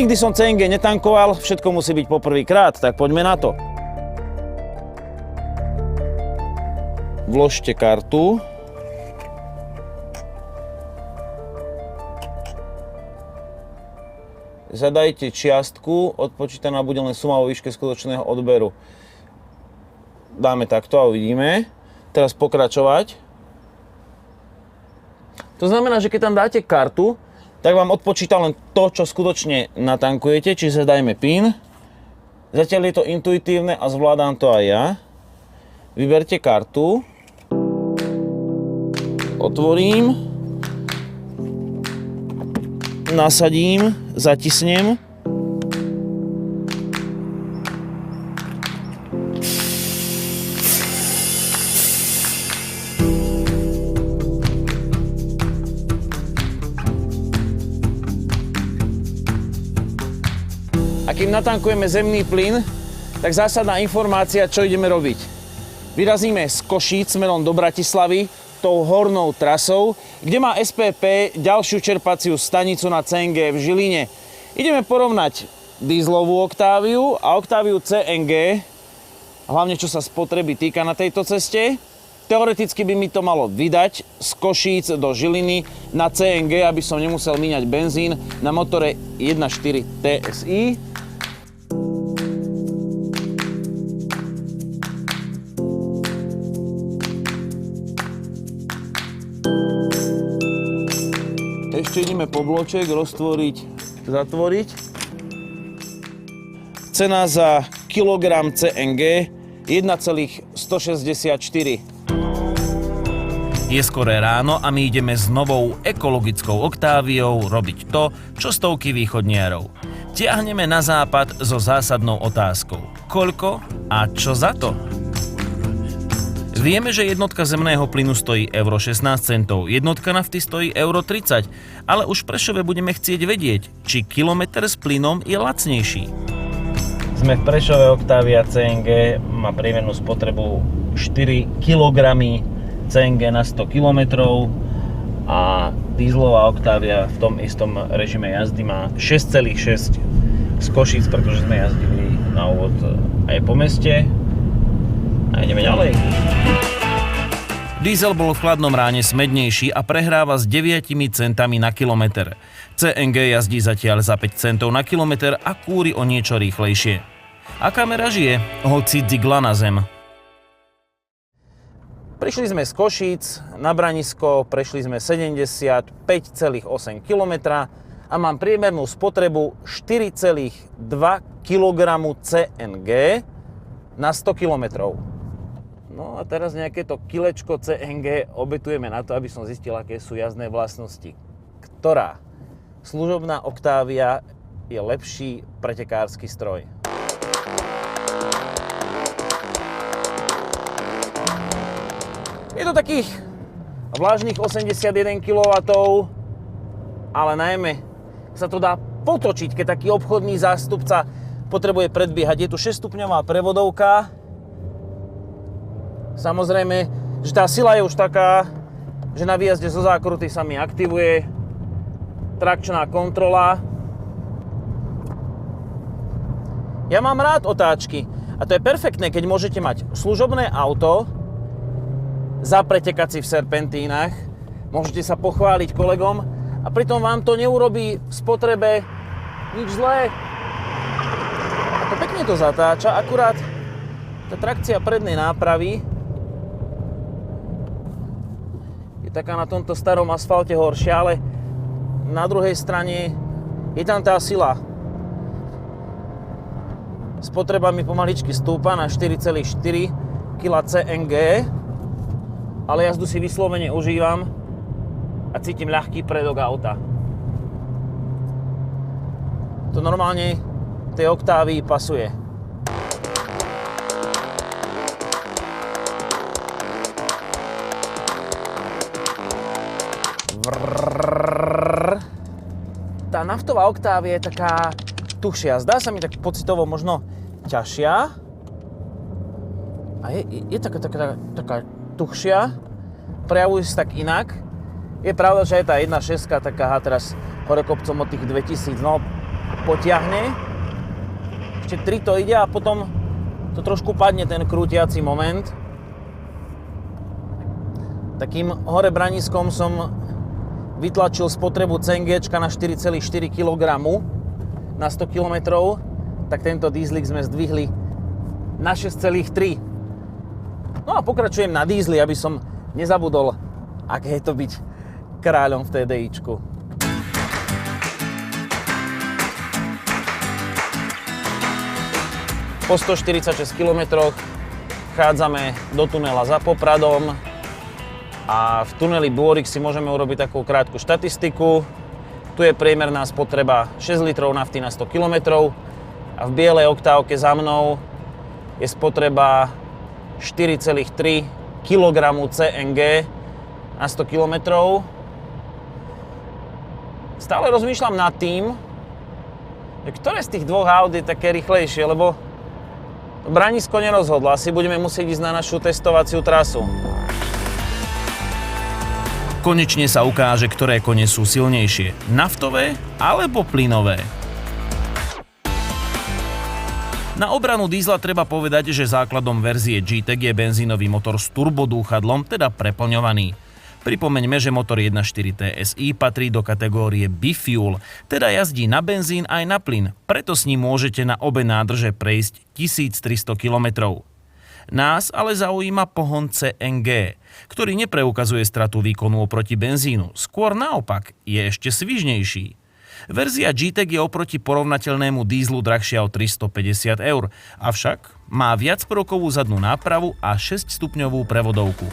Nikdy som CNG netankoval, všetko musí byť poprvýkrát, tak poďme na to. Vložte kartu. Zadajte čiastku, odpočítaná bude len suma vo výške skutočného odberu. Dáme takto a uvidíme. Teraz pokračovať. To znamená, že keď tam dáte kartu, tak vám odpočíta len to, čo skutočne natankujete, čiže dajme PIN. Zatiaľ je to intuitívne a zvládam to aj ja. Vyberte kartu. Otvorím. Nasadím, zatisnem. A kým natankujeme zemný plyn, tak zásadná informácia, čo ideme robiť. Vyrazíme z Košíc smerom do Bratislavy tou hornou trasou, kde má SPP ďalšiu čerpaciu stanicu na CNG v Žiline. Ideme porovnať dieselovú Octaviu a Octaviu CNG, hlavne čo sa spotreby týka na tejto ceste. Teoreticky by mi to malo vydať z Košíc do Žiliny na CNG, aby som nemusel míňať benzín na motore 1.4 TSI. Ešte ideme po bloček, roztvoriť, zatvoriť. Cena za kilogram CNG 1,164. Je skoré ráno a my ideme s novou ekologickou Octaviou robiť to, čo stovky východniarov. Tiahneme na západ so zásadnou otázkou. Koľko a čo za to? Vieme, že jednotka zemného plynu stojí euro 16 centov, jednotka nafty stojí euro 30, ale už v Prešove budeme chcieť vedieť, či kilometr s plynom je lacnejší. Sme v Prešove, Octavia CNG má priemernú spotrebu 4 kg CNG na 100 km a dieselová Octavia v tom istom režime jazdy má 6,6 z Košíc, pretože sme jazdili na úvod aj po meste. A ideme ďalej. Diesel bol v chladnom ráne smednejší a prehráva s 9 centami na kilometr. CNG jazdí zatiaľ za 5 centov na kilometr a kúri o niečo rýchlejšie. A kamera žije, hoci digla na zem. Prišli sme z Košíc na Branisko, prešli sme 75,8 km a mám priemernú spotrebu 4,2 kg CNG na 100 km. No a teraz nejaké to kilečko CNG obetujeme na to, aby som zistil, aké sú jazdné vlastnosti. Ktorá služobná Octavia je lepší pretekársky stroj? Je to takých vlážnych 81 kW, ale najmä sa to dá potočiť, keď taký obchodný zástupca potrebuje predbiehať. Je tu 6-stupňová prevodovka. Samozrejme, že tá sila je už taká, že na výjazde zo zákruty sa mi aktivuje trakčná kontrola. Ja mám rád otáčky a to je perfektné, keď môžete mať služobné auto, zapretekať si v serpentínach, môžete sa pochváliť kolegom a pritom vám to neurobí v spotrebe nič zlé. A to pekne to zatáča, akurát tá trakcia prednej nápravy je taká na tomto starom asfalte horšia, ale na druhej strane je tam tá sila. Spotreba mi pomaličky stúpa na 4,4 kg CNG, ale jazdu si vyslovene užívam a cítim ľahký predok auta. To normálne tej Octavii pasuje. Tá naftová Octavia je taká tuchšia. Zdá sa mi tak pocitovo možno ťažšia. A je taká tuchšia. Prejavuje sa tak inak. Je pravda, že aj tá 1.6 taká teraz hore kopcom od tých 2000, no potiahne. Ešte 3 to ide a potom to trošku padne ten krútiaci moment. Takým hore braniskom som vytlačil spotrebu CNGčka na 4,4 kg na 100 km, tak tento dieslik sme zdvihli na 6,3. No a pokračujem na diesli, aby som nezabudol, aké je to byť kráľom v TDIčku. Po 146 km vchádzame do tunela za Popradom a v tuneli Bôrik si môžeme urobiť takú krátku štatistiku. Tu je priemerná spotreba 6 litrov nafty na 100 km a v bielej oktávke za mnou je spotreba 4,3 kg CNG na 100 km. Stále rozmýšľam nad tým, ktoré z tých dvoch aut je také rýchlejšie, lebo branisko nerozhodlo. Asi budeme musieť ísť na našu testovaciu trasu. Konečne sa ukáže, ktoré kone sú silnejšie. Naftové alebo plynové. Na obranu dízla treba povedať, že základom verzie GTEC je benzínový motor s turbodúchadlom, teda preplňovaný. Pripomeňme, že motor 1.4 TSI patrí do kategórie Bifuel, teda jazdí na benzín aj na plyn, preto s ním môžete na obe nádrže prejsť 1300 km. Nás ale zaujíma pohon CNG, ktorý nepreukazuje stratu výkonu oproti benzínu, skôr naopak, je ešte svižnejší. Verzia GTEC je oproti porovnateľnému dízlu drahšia o 350 €, avšak má viacprvkovú zadnú nápravu a 6-stupňovú prevodovku.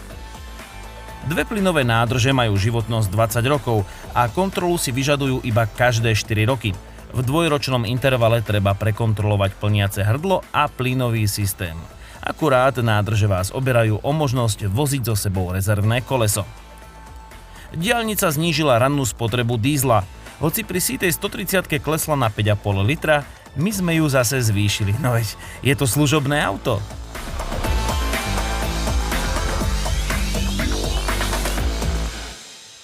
Dve plynové nádrže majú životnosť 20 rokov a kontrolu si vyžadujú iba každé 4 roky. V dvojročnom intervale treba prekontrolovať plniace hrdlo a plynový systém. Akurát nádrže vás oberajú o možnosť voziť so sebou rezervné koleso. Diaľnica znížila rannú spotrebu dízla. Hoci pri sítej 130 klesla na 5,5 litra, my sme ju zase zvýšili. No veď, je to služobné auto.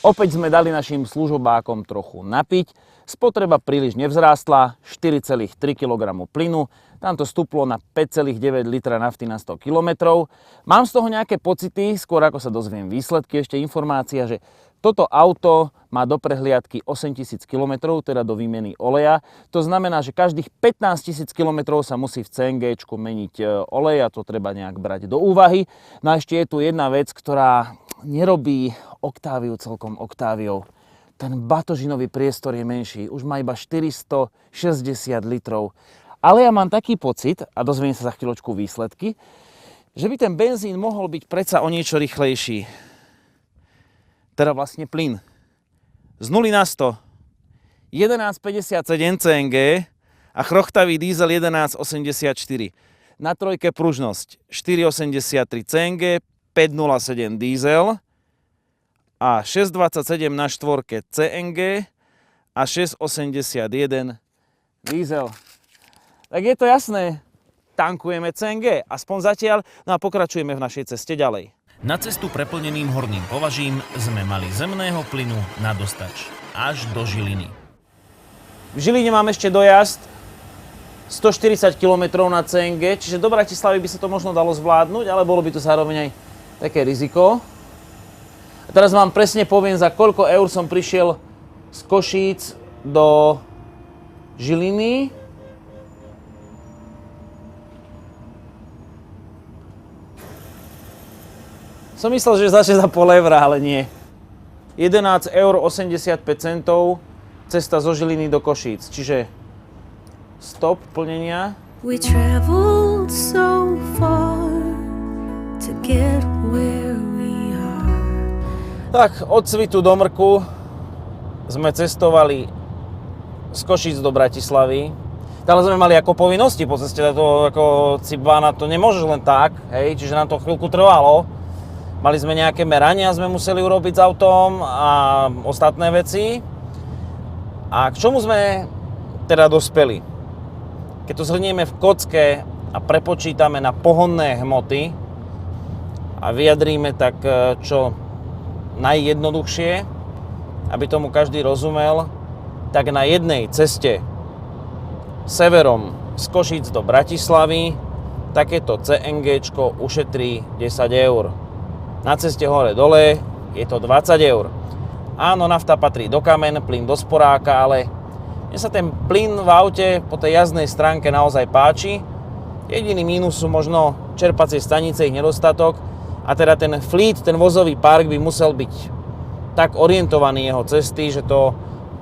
Opäť sme dali našim služobákom trochu napiť. Spotreba príliš nevzrástla, 4,3 kg plynu, tam to stúplo na 5,9 litra nafty na 100 km. Mám z toho nejaké pocity, skôr ako sa dozviem výsledky, ešte informácia, že toto auto má do prehliadky 8 000 km, teda do výmeny oleja. To znamená, že každých 15 000 km sa musí v CNGčku meniť olej a to treba nejak brať do úvahy. No a ešte je tu jedna vec, ktorá nerobí Octaviu celkom Octaviou. Ten batožinový priestor je menší, už má iba 460 litrov. Ale ja mám taký pocit, a dozviem sa za chvíľočku výsledky, že by ten benzín mohol byť predsa o niečo rýchlejší. Teda vlastne plyn. Z 0 na 100 11,57 CNG a chrochtavý diesel 11,84. Na trojke pružnosť 4,83 CNG, 5,07 diesel a 6,27 na štvorke CNG a 6,81 diesel. Tak je to jasné, tankujeme CNG, aspoň zatiaľ, no a pokračujeme v našej ceste ďalej. Na cestu preplneným horným považím sme mali zemného plynu na dostač, až do Žiliny. V Žiline mám ešte dojazd 140 km na CNG, čiže do Bratislavy by sa to možno dalo zvládnuť, ale bolo by to zároveň aj také riziko. A teraz vám presne poviem, za koľko eur som prišiel z Košíc do Žiliny. Som myslel, že začne za pol eura, ale nie. 11,85 €, cesta zo Žiliny do Košíc, čiže stop plnenia. We traveled so far to get where we are. Tak, od Svitu do Mrku sme cestovali z Košíc do Bratislavy. Ale sme mali ako povinnosti po ceste, to ako cibána, to nemôžeš len tak, hej, čiže nám to chvíľku trvalo. Mali sme nejaké merania, sme museli urobiť s autom a ostatné veci. A k čomu sme teda dospeli? Keď to zhrnieme v kocke a prepočítame na pohonné hmoty a vyjadríme tak čo najjednoduchšie, aby tomu každý rozumel, tak na jednej ceste severom z Košíc do Bratislavy takéto CNGčko ušetrí 10 eur. Na ceste hore-dole je to 20 eur. Áno, nafta patrí do kamen, plyn do sporáka, ale mne sa ten plyn v aute po tej jazdnej stránke naozaj páči. Jediný mínus sú možno čerpacie stanice, ich nedostatok a teda ten fleet, ten vozový park by musel byť tak orientovaný jeho cesty, že to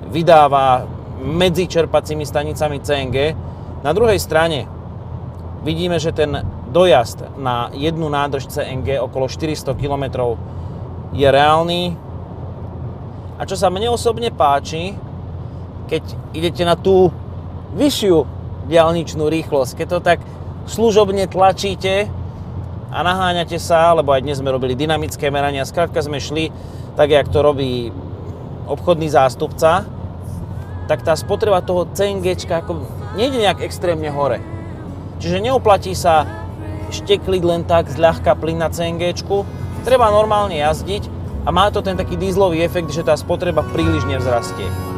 vydáva medzi čerpacími stanicami CNG. Na druhej strane vidíme, že ten dojazd na jednu nádrž CNG okolo 400 km je reálny. A čo sa mne osobne páči, keď idete na tú vyššiu diaľničnú rýchlosť, keď to tak služobne tlačíte a naháňate sa, lebo aj dnes sme robili dynamické merania, skrátka sme šli tak, jak to robí obchodný zástupca, tak tá spotreba toho CNGčka ako nejde nejak extrémne hore. Čiže neoplatí sa štekliť len tak zľahka plyn na CNGčku, treba normálne jazdiť a má to ten taký dízlový efekt, že tá spotreba príliš nevzrastie.